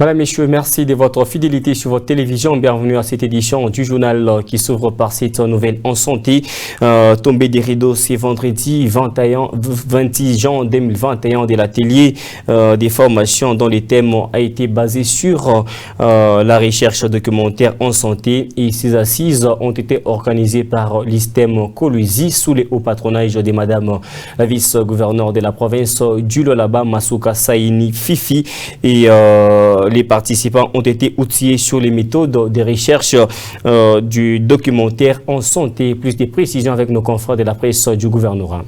Madame, Messieurs, merci de votre fidélité sur votre télévision. Bienvenue à cette édition du journal qui s'ouvre par cette nouvelle en santé. Tombée des rideaux, c'est vendredi 26 juin 2021 de l'atelier des formations dont le thème a été basé sur la recherche documentaire en santé. Et ces assises ont été organisées par l'ISTEM Kolwezi sous le haut patronage de Madame la vice-gouverneure de la province du Lualaba, Masuka Saini Fifi. Et les participants ont été outillés sur les méthodes de recherche du documentaire en santé. Plus de précisions avec nos confrères de la presse du gouvernorat.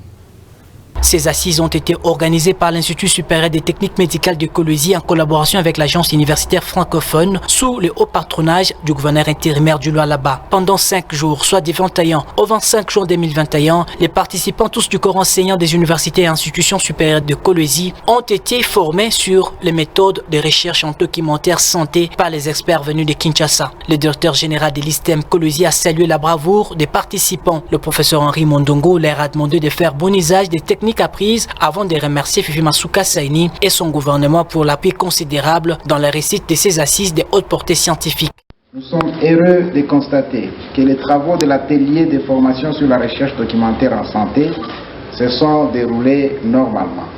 Ces assises ont été organisées par l'Institut supérieur des techniques médicales de Kolwezi en collaboration avec l'agence universitaire francophone sous le haut patronage du gouverneur intérimaire du Lualaba. Pendant 5 jours, soit du 21 au 25 juin 2021, les participants, tous du corps enseignant des universités et institutions supérieures de Kolwezi, ont été formés sur les méthodes de recherche en documentaire santé par les experts venus de Kinshasa. Le directeur général de l'ISTEM Kolwezi a salué la bravoure des participants. Le professeur Henri Mondongo leur a demandé de faire bon usage des techniques apprises avant de remercier Fifi Masuka Saini et son gouvernement pour l'appui considérable dans la réussite de ces assises de haute portée scientifique. Nous sommes heureux de constater que les travaux de l'atelier de formation sur la recherche documentaire en santé se sont déroulés normalement.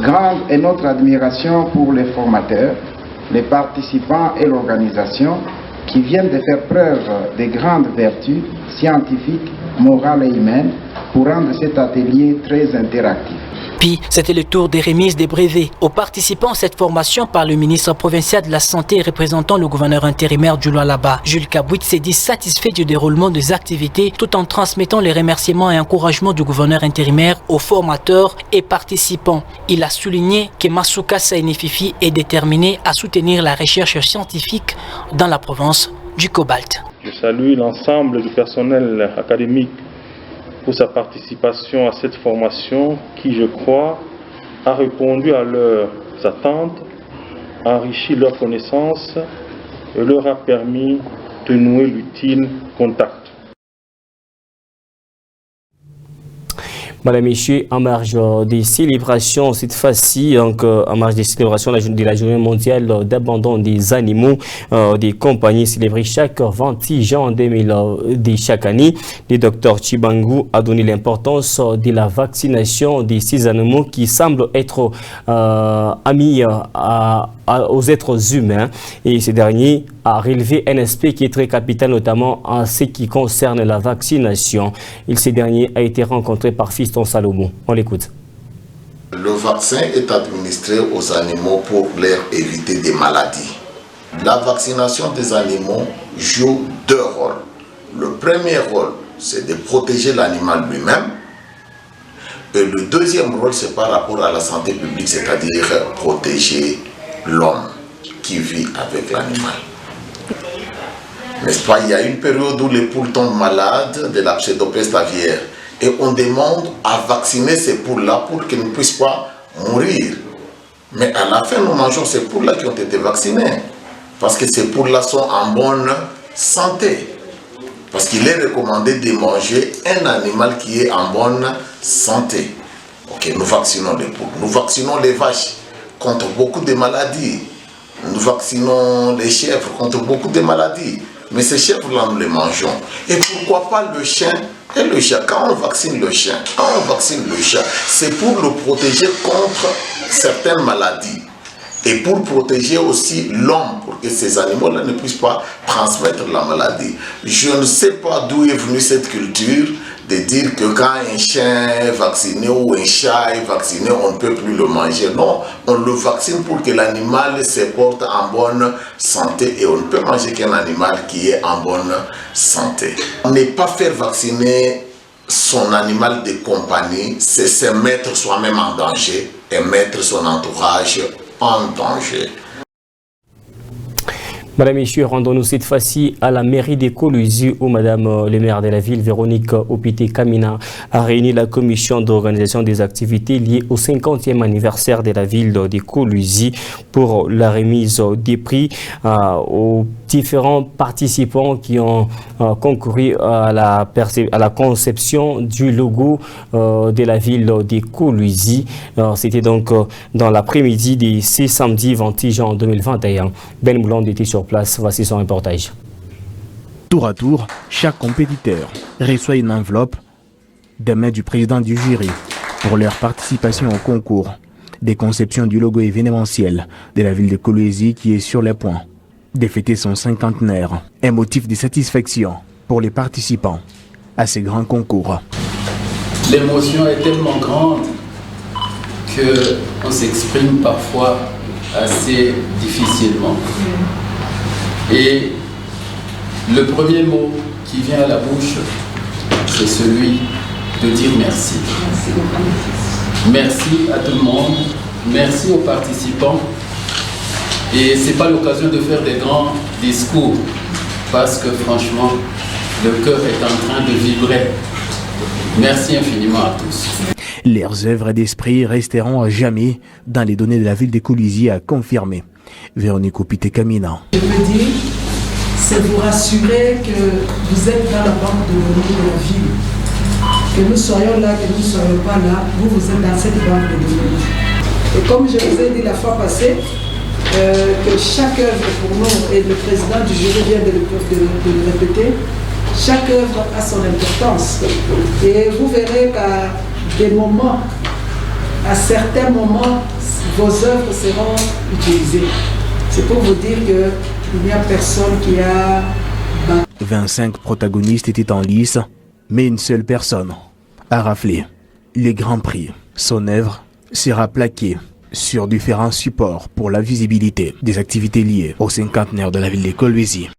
Grande est notre admiration pour les formateurs, les participants et l'organisation qui viennent de faire preuve de grandes vertus scientifiques, morales et humaines pour rendre cet atelier très interactif. Puis, c'était le tour des remises des brevets aux participants à cette formation par le ministre provincial de la Santé représentant le gouverneur intérimaire du Lualaba. Jules Kabouit s'est dit satisfait du déroulement des activités tout en transmettant les remerciements et encouragements du gouverneur intérimaire aux formateurs et participants. Il a souligné que Masuka Saini Fifi est déterminé à soutenir la recherche scientifique dans la province du Cobalt. Je salue l'ensemble du personnel académique pour sa participation à cette formation qui, je crois, a répondu à leurs attentes, a enrichi leurs connaissances et leur a permis de nouer l'utile contact. Madame, Messieurs, en marge des célébrations, cette fois-ci, en marge des célébrations de la journée mondiale d'abandon des animaux, des compagnies célébrées chaque 26 juin de chaque année, le docteur Chibangu a donné l'importance de la vaccination de ces animaux qui semblent être amis aux êtres humains. Et ce dernier a relevé un aspect qui est très capital, notamment en ce qui concerne la vaccination. Ce dernier a été rencontré par Fiston Salomon. On l'écoute. Le vaccin est administré aux animaux pour leur éviter des maladies. La vaccination des animaux joue 2 rôles. Le premier rôle, c'est de protéger l'animal lui-même. Et le deuxième rôle, c'est par rapport à la santé publique, c'est-à-dire protéger l'homme qui vit avec l'animal. N'est-ce pas, il y a une période où les poules tombent malades de la pseudopeste aviaire et on demande à vacciner ces poules-là pour qu'elles ne puissent pas mourir. Mais à la fin, nous mangeons ces poules-là qui ont été vaccinées parce que ces poules-là sont en bonne santé. Parce qu'il est recommandé de manger un animal qui est en bonne santé. Ok, nous vaccinons les poules, nous vaccinons les vaches contre beaucoup de maladies. Nous vaccinons les chèvres contre beaucoup de maladies. Mais ces chèvres-là, nous les mangeons. Et pourquoi pas le chien et le chat? Quand on vaccine le chien, c'est pour le protéger contre certaines maladies. Et pour protéger aussi l'homme, pour que ces animaux-là ne puissent pas transmettre la maladie. Je ne sais pas d'où est venue cette culture de dire que quand un chien est vacciné ou un chat est vacciné, on ne peut plus le manger. Non, on le vaccine pour que l'animal se porte en bonne santé et on ne peut manger qu'un animal qui est en bonne santé. Ne pas faire vacciner son animal de compagnie, c'est se mettre soi-même en danger et mettre son entourage en danger. Madame et messieurs, rendons-nous cette fois-ci à la mairie de Kolwezi où Madame le maire de la ville, Véronique Opité-Kamina, a réuni la commission d'organisation des activités liées au 50e anniversaire de la ville de Kolwezi pour la remise des prix aux différents participants qui ont concouru à la conception du logo de la ville de Kolwezi. C'était donc dans l'après-midi de ce samedi 28 juin 2021. Ben Moulande était sur place, voici son reportage. Tour à tour, chaque compétiteur reçoit une enveloppe des mains du président du jury pour leur participation au concours des conceptions du logo événementiel de la ville de Kolwezi qui est sur les points de fêter son cinquantenaire. Un motif de satisfaction pour les participants à ces grands concours. L'émotion est tellement grande qu'on s'exprime parfois assez difficilement. Et le premier mot qui vient à la bouche, c'est celui de dire merci. Merci à tout le monde, merci aux participants. Et ce n'est pas l'occasion de faire des grands discours, parce que franchement, le cœur est en train de vibrer. Merci infiniment à tous. Leurs œuvres d'esprit resteront à jamais dans les données de la ville de Kolwezi, a confirmé Véronique Opité-Kamina. Je veux dire, c'est vous rassurer que vous êtes dans la banque de données de la ville. Que nous soyons là, que nous ne soyons pas là, vous êtes dans cette banque de données. Et comme je vous ai dit la fois passée, que chaque œuvre pour nous, et le président du jury vient de le répéter, chaque œuvre a son importance. Et vous verrez qu'à des moments, à certains moments, vos œuvres seront utilisées. C'est pour vous dire qu'il n'y a personne qui a... 25 protagonistes étaient en lice, mais une seule personne a raflé les grands prix. Son œuvre sera plaquée sur différents supports pour la visibilité des activités liées au cinquantenaire de la ville de Kolwezi.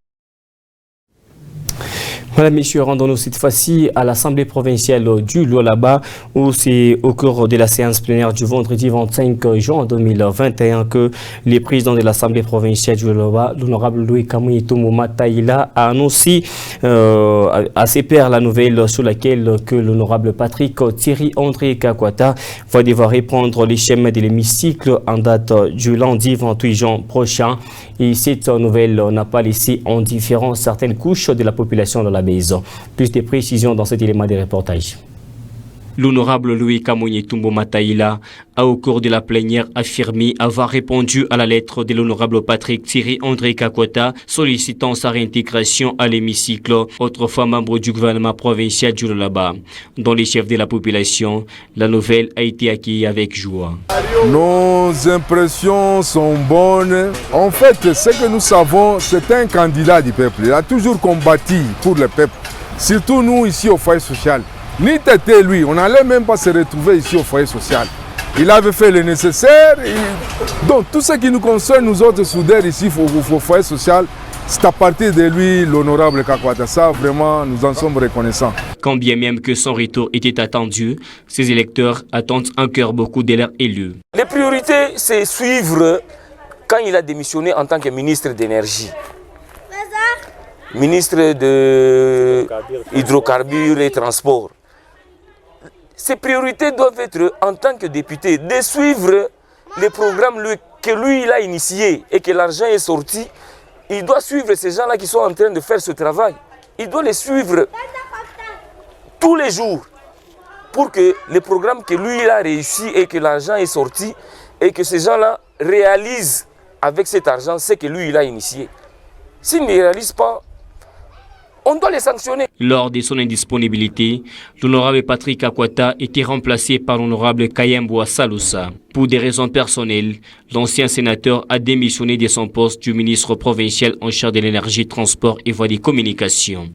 Madame, messieurs, rendons-nous cette fois-ci à l'Assemblée provinciale du Lualaba où c'est au cours de la séance plénière du vendredi 25 juin 2021 que le président de l'Assemblée provinciale du Lualaba, l'honorable Louis Kamouye Toumbouma Taïla, a annoncé à ses pairs la nouvelle sur laquelle que l'honorable Patrick Thierry André Kakwata va devoir reprendre les schémas de l'hémicycle en date du lundi 28 juin prochain. Et cette nouvelle n'a pas laissé indifférent certaines couches de la population de la maison. Plus de précisions dans cet élément de reportage. L'honorable Louis Kamouye Toumbouma Taïla a au cours de la plénière affirmé avoir répondu à la lettre de l'honorable Patrick Thierry André Kakwata sollicitant sa réintégration à l'hémicycle, autrefois membre du gouvernement provincial du Lualaba. Dans les chefs de la population, la nouvelle a été accueillie avec joie. Nos impressions sont bonnes. En fait, ce que nous savons, c'est un candidat du peuple. Il a toujours combattu pour le peuple, surtout nous ici au foyer social. Ni Tété, lui, on n'allait même pas se retrouver ici au foyer social. Il avait fait le nécessaire. Donc tout ce qui nous concerne, nous autres soudeurs ici au foyer social, c'est à partir de lui, l'honorable Kakwata. Ça, vraiment, nous en sommes reconnaissants. Quand bien même que son retour était attendu, ses électeurs attendent encore beaucoup de leurs élus. Les priorités, c'est suivre quand il a démissionné en tant que ministre d'énergie. Ministre de hydrocarbures et transport. Ses priorités doivent être, en tant que député, de suivre les programmes que lui il a initiés et que l'argent est sorti. Il doit suivre ces gens-là qui sont en train de faire ce travail. Il doit les suivre tous les jours pour que les programmes que lui il a réussi et que l'argent est sorti et que ces gens-là réalisent avec cet argent ce que lui il a initié. S'ils ne réalisent pas, on doit les sanctionner. Lors de son indisponibilité, l'honorable Patrick Kakwata était remplacé par l'honorable Kayemboa Saloussa. Pour des raisons personnelles, l'ancien sénateur a démissionné de son poste du ministre provincial en charge de l'énergie, transport et voies de communication.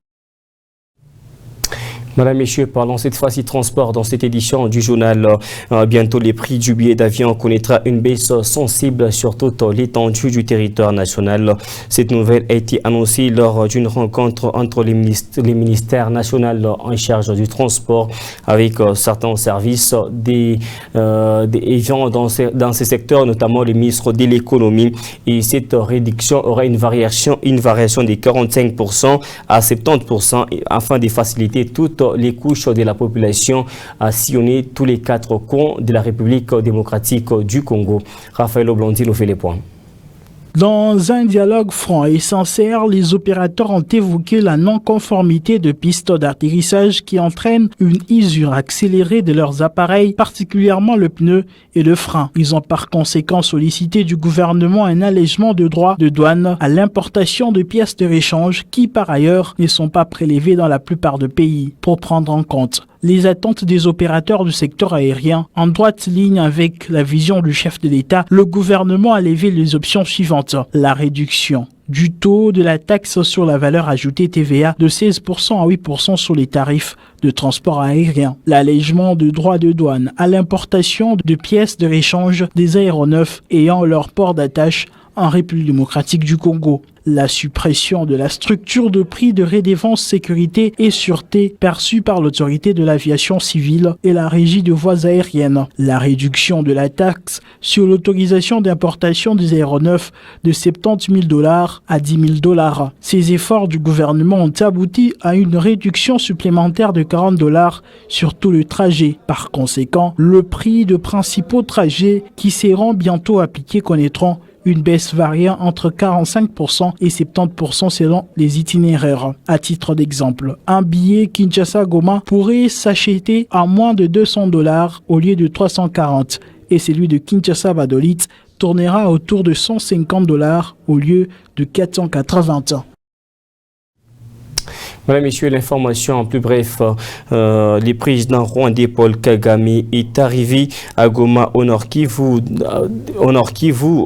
Madame, Messieurs, parlons cette fois-ci transport dans cette édition du journal. Bientôt, les prix du billet d'avion connaîtra une baisse sensible sur toute l'étendue du territoire national. Cette nouvelle a été annoncée lors d'une rencontre entre les ministères nationaux en charge du transport avec certains services des gens dans ces secteurs, notamment le ministre de l'économie. Et cette réduction aura une variation de 45% à 70% afin de faciliter toutes les couches de la population à sillonner tous les 4 coins de la République démocratique du Congo. Raphaël Oblandi nous fait les points. Dans un dialogue franc et sincère, les opérateurs ont évoqué la non-conformité de pistes d'atterrissage qui entraînent une usure accélérée de leurs appareils, particulièrement le pneu et le frein. Ils ont par conséquent sollicité du gouvernement un allègement de droits de douane à l'importation de pièces de réchange qui, par ailleurs, ne sont pas prélevées dans la plupart des pays. Pour prendre en compte les attentes des opérateurs du secteur aérien, en droite ligne avec la vision du chef de l'État, le gouvernement a levé les options suivantes. La réduction du taux de la taxe sur la valeur ajoutée TVA de 16% à 8% sur les tarifs de transport aérien. L'allègement de droits de douane à l'importation de pièces de réchange des aéronefs ayant leur port d'attache en République démocratique du Congo. La suppression de la structure de prix de redevance sécurité et sûreté perçue par l'autorité de l'aviation civile et la régie de voies aériennes. La réduction de la taxe sur l'autorisation d'importation des aéronefs de $70 000 à $10 000. Ces efforts du gouvernement ont abouti à une réduction supplémentaire de $40 sur tout le trajet. Par conséquent, le prix de principaux trajets qui seront bientôt appliqués connaîtront une baisse variant entre 45% et 70% selon les itinéraires. À titre d'exemple, un billet Kinshasa-Goma pourrait s'acheter à moins de $200 au lieu de 340 et celui de Kinshasa-Badolit tournera autour de $150 au lieu de 480. Voilà, messieurs, l'information en plus bref. Le président rwandais Paul Kagame est arrivé à Goma, au Nord Kivu,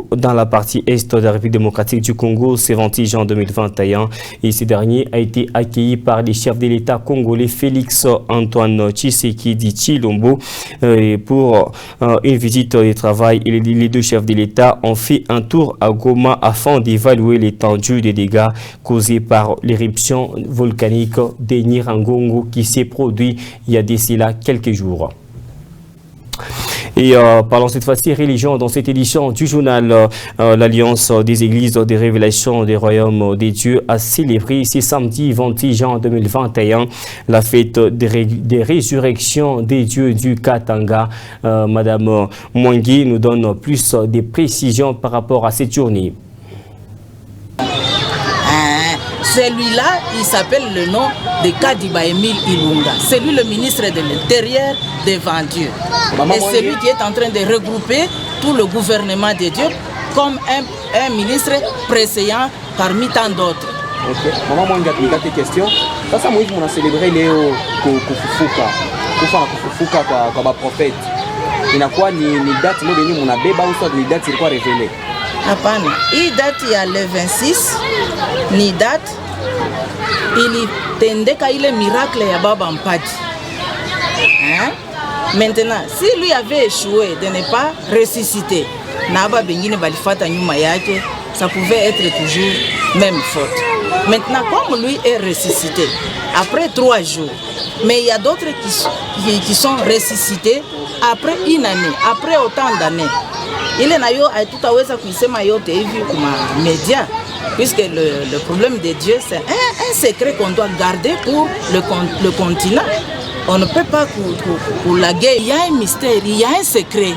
dans la partie est de la République démocratique du Congo, ce 26 juin 2021. Et ce dernier a été accueilli par les chefs de l'État congolais Félix Antoine Tshisekedi Tshilombo pour une visite de travail. Et les deux chefs de l'État ont fait un tour à Goma afin d'évaluer l'étendue des dégâts causés par l'éruption volcanique de Nyiragongo qui s'est produit il y a d'ici là quelques jours. Et parlons cette fois-ci religion dans cette édition du journal. L'Alliance des Églises des Révélations des Royaumes des Dieux a célébré ce samedi 26 juin 2021 la fête des résurrections des dieux du Katanga. Madame Mwangi nous donne plus de précisions par rapport à cette journée. Celui-là, il s'appelle le nom de Kadiba Emile Ilunga. C'est lui le ministre de l'Intérieur devant Dieu. Et c'est lui qui est en train de regrouper tout le gouvernement de Dieu comme un ministre précédent parmi tant d'autres. Ok. Maman Mwanga, tu as tes questions. Ça, moi, on a célébré Léo Kufufuka. Kufufuka kwa prophète. Inakuwa ni date mo beni muna beba ou soit ni date ilikuwa révélée. Hapana, hii date ya le 26 ni date ilitendeka ile miracle ya Baba Mpati. Maintenant, si lui avait échoué de ne pas ressusciter, naba bengine balifata nyuma yake, ça pouvait être toujours même faute. Maintenant, comme lui est ressuscité après 3 jours, mais il y a d'autres qui sont ressuscités après une année, après autant d'années. Il est nayo tutaweza kuisema yote hivi kuma média, puisque le problème de Dieu c'est un secret qu'on doit garder pour le continent. On ne peut pas coulaguer. Il y a un mystère, il y a un secret.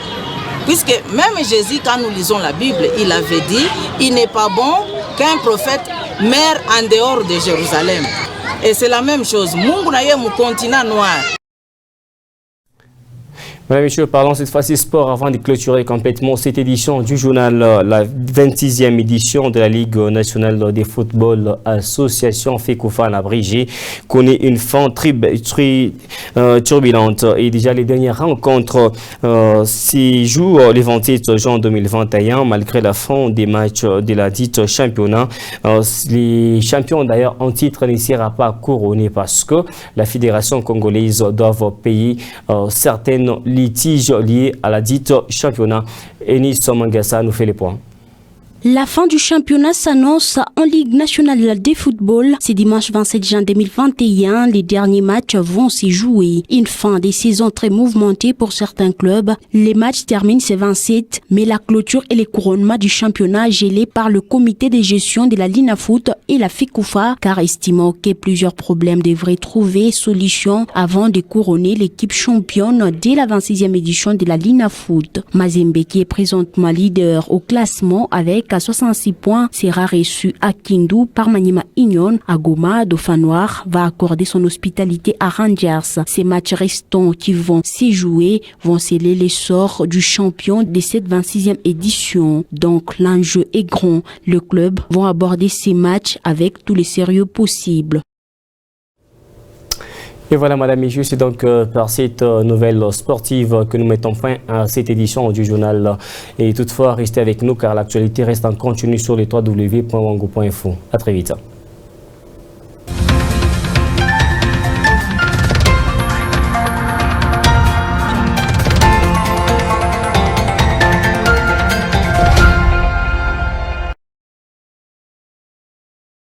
Puisque même Jésus, quand nous lisons la Bible, il avait dit il n'est pas bon qu'un prophète meure en dehors de Jérusalem. Et c'est la même chose. Mungu na ye mu continent noir. Mesdames et messieurs, parlons cette fois-ci sport avant de clôturer complètement cette édition du journal, la 26e édition de la Ligue nationale de football association Fekofan abrégé connaît une fin turbulente et déjà les dernières rencontres s'y jouent le 28 juin 2021 malgré la fin des matchs de la dite championnat. Les champions d'ailleurs en titre ne sera pas couronné parce que la fédération congolaise doit payer certaines litiges liés à la dite championnat. Enis Mangassa nous fait les points. La fin du championnat s'annonce en Ligue nationale de football. C'est dimanche 27 juin 2021. Les derniers matchs vont s'y jouer. Une fin des saisons très mouvementée pour certains clubs. Les matchs terminent ce 27, mais la clôture et les couronnements du championnat gelés par le comité de gestion de la Linafoot et la FECOFA, car estimant que plusieurs problèmes devraient trouver solution avant de couronner l'équipe championne dès la 26e édition de la Linafoot. Mazembe, qui est présentement leader au classement avec à 66 points, sera reçu à Kindu par Maniema Union. À Goma, Dauphin Noir va accorder son hospitalité à Rangers. Ces matchs restants qui vont s'y jouer vont sceller les sorts du champion de cette 26e édition. Donc l'enjeu est grand. Le club va aborder ces matchs avec tous les sérieux possibles. Et voilà, Madame et c'est donc par cette nouvelle sportive que nous mettons fin à cette édition du journal. Et toutefois, restez avec nous car l'actualité reste en continu sur les www.wango.info. À très vite.